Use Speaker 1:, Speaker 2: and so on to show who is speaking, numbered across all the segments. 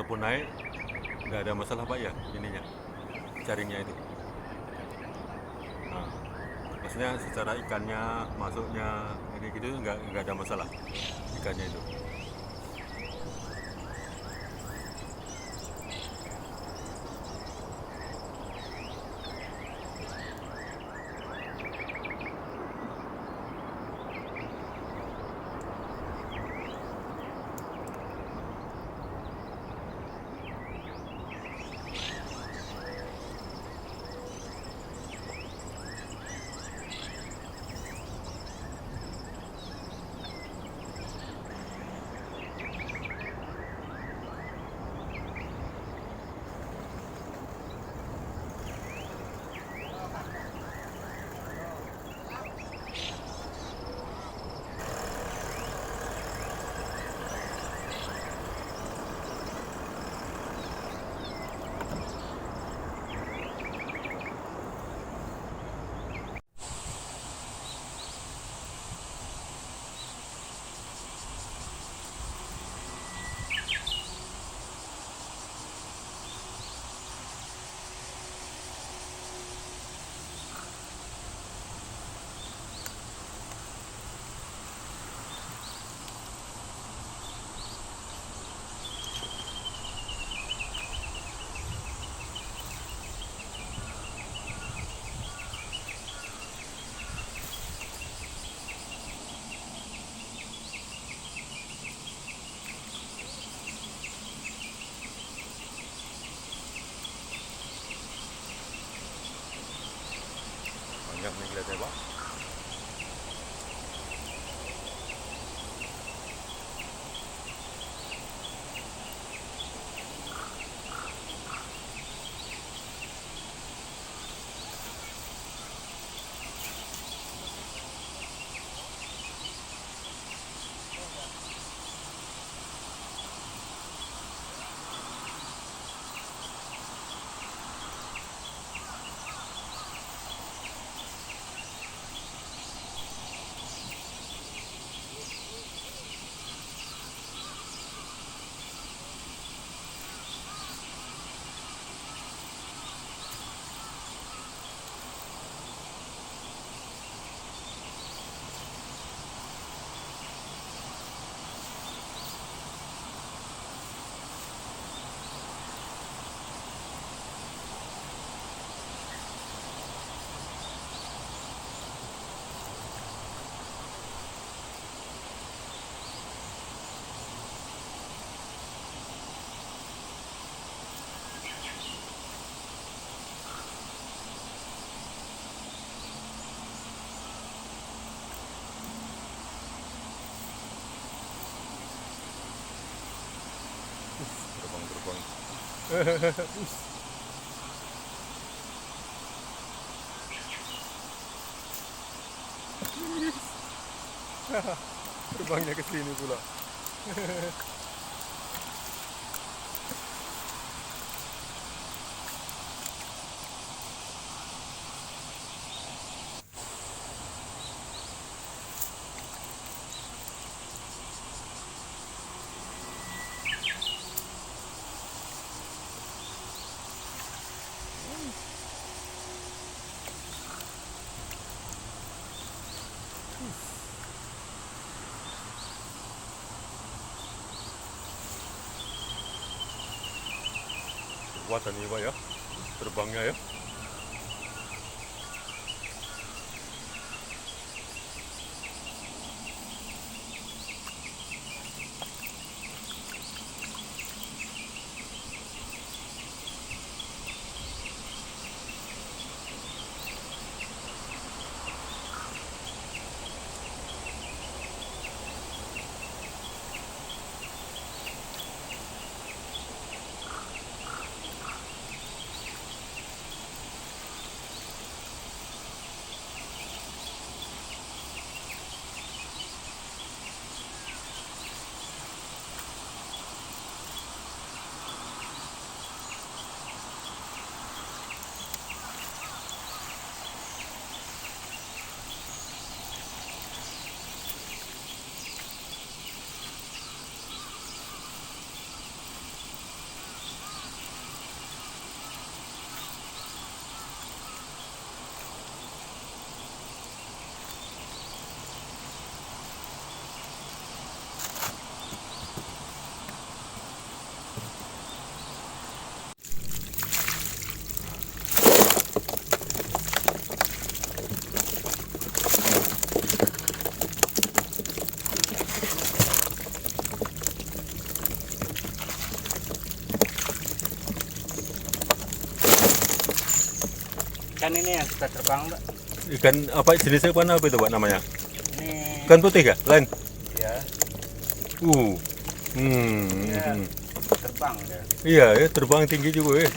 Speaker 1: walaupun naik nggak ada masalah Pak ya ininya, jaringnya itu. Nah, maksudnya secara ikannya masuknya ini gitu nggak ada masalah ikannya itu. Banyak nih kelihatannya Pak. Terbang-terbang. Terbangnya ke sini pula. Kekuatan ini Pak ya, terbangnya ya.
Speaker 2: ikan ini yang suka terbang, Pak.
Speaker 1: Ikan apa jenisnya apa itu Pak namanya?
Speaker 2: Ini
Speaker 1: Ikan putih ya? Lain?
Speaker 2: ya, dia
Speaker 1: Hmm.
Speaker 2: terbang dia.
Speaker 1: Iya ya, terbang tinggi juga ya.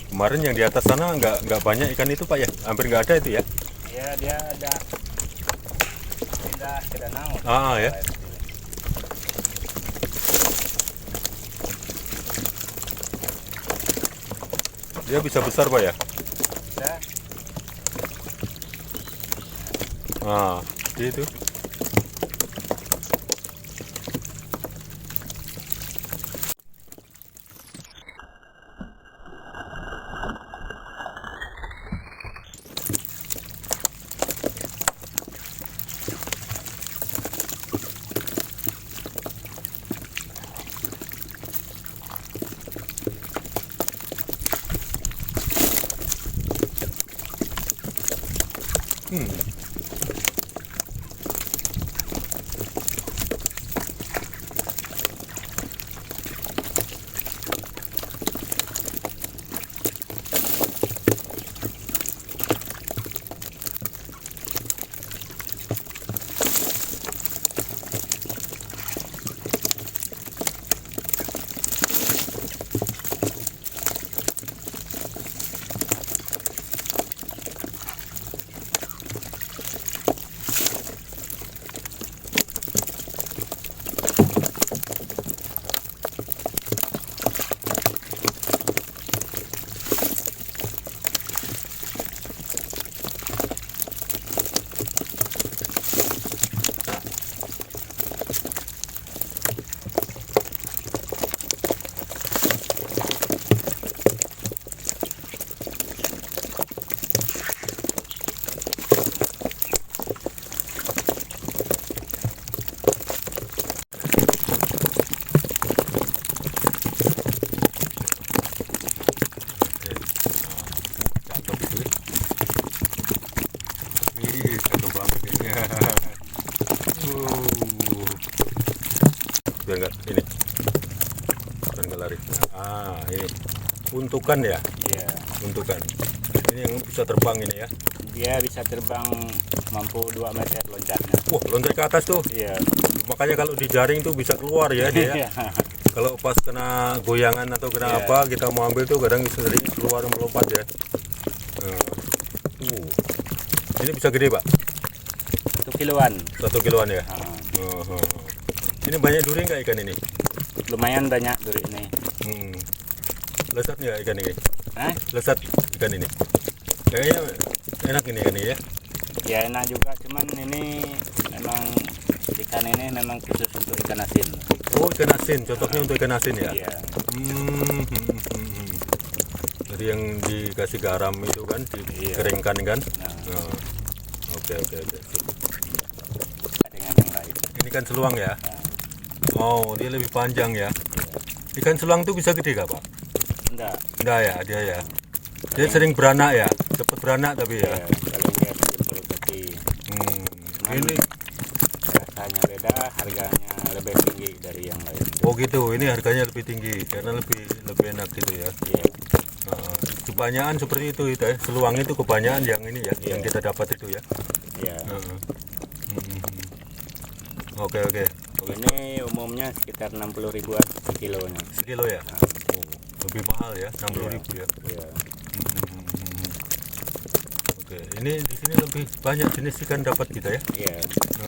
Speaker 1: Kemarin yang di atas sana nggak banyak ikan itu Pak ya? Hampir nggak ada itu ya?
Speaker 2: Ya, dia ada pindah ke danau.
Speaker 1: Ah ya. Dia bisa besar Pak ya?
Speaker 2: Bisa.
Speaker 1: Ah, itu. Hmm. Ih, cakep banget ini. Biar nggak ini, biar nggak lari. Ah, ini untukan ya,
Speaker 2: Iya.
Speaker 1: untukan. Ini yang bisa terbang ini ya.
Speaker 2: Dia bisa terbang mampu 2 meter loncatnya.
Speaker 1: Wah, loncat ke atas tuh.
Speaker 2: Iya.
Speaker 1: Makanya kalau di jaring tuh bisa keluar ya dia.
Speaker 2: Iya.
Speaker 1: Kalau pas kena goyangan atau kena
Speaker 2: Iya.
Speaker 1: apa, kita mau ambil tuh kadang sering keluar melompat ya. Ini bisa gede Pak,
Speaker 2: 1 kiloan.
Speaker 1: 1 kiloan ya.
Speaker 2: Nah,
Speaker 1: Ini banyak duri nggak ikan ini?
Speaker 2: lumayan banyak duri ini.
Speaker 1: Lezat nggak ikan ini?
Speaker 2: Hah?
Speaker 1: Lezat ikan ini? Kayaknya enak ini ikan ini ya.
Speaker 2: Ya enak juga, cuman ini memang ikan ini memang khusus untuk ikan asin.
Speaker 1: Oh, ikan asin, cocoknya untuk ikan asin ya.
Speaker 2: Iya.
Speaker 1: Jadi yang dikasih garam itu kan dikeringkan kan.
Speaker 2: Nah,
Speaker 1: Oke.
Speaker 2: dengan yang lain.
Speaker 1: Ini kan seluang ya.
Speaker 2: Nah,
Speaker 1: Oh, dia lebih panjang ya. Ikan seluang tuh bisa gede gak Pak?
Speaker 2: enggak.
Speaker 1: Enggak ya, dia ya. Dia sering beranak ya, cepet beranak tapi ya.
Speaker 2: Ya, kalau dia menjemput tapi
Speaker 1: Ini,
Speaker 2: rasanya beda, harganya lebih tinggi dari yang lain.
Speaker 1: oh gitu, ini harganya lebih tinggi karena lebih enak gitu ya.
Speaker 2: Iya.
Speaker 1: Kebanyakan seperti itu ya. Seluang itu kebanyakan yang ini ya, yang kita dapat itu ya.
Speaker 2: Iya.
Speaker 1: Oke.
Speaker 2: Ini umumnya sekitar 60 ribuan kilonya.
Speaker 1: Sekilo ya. Oh, lebih mahal ya, 60.000 ya.
Speaker 2: Iya.
Speaker 1: Oke, ini di sini lebih banyak jenis ikan dapat kita ya.
Speaker 2: Iya.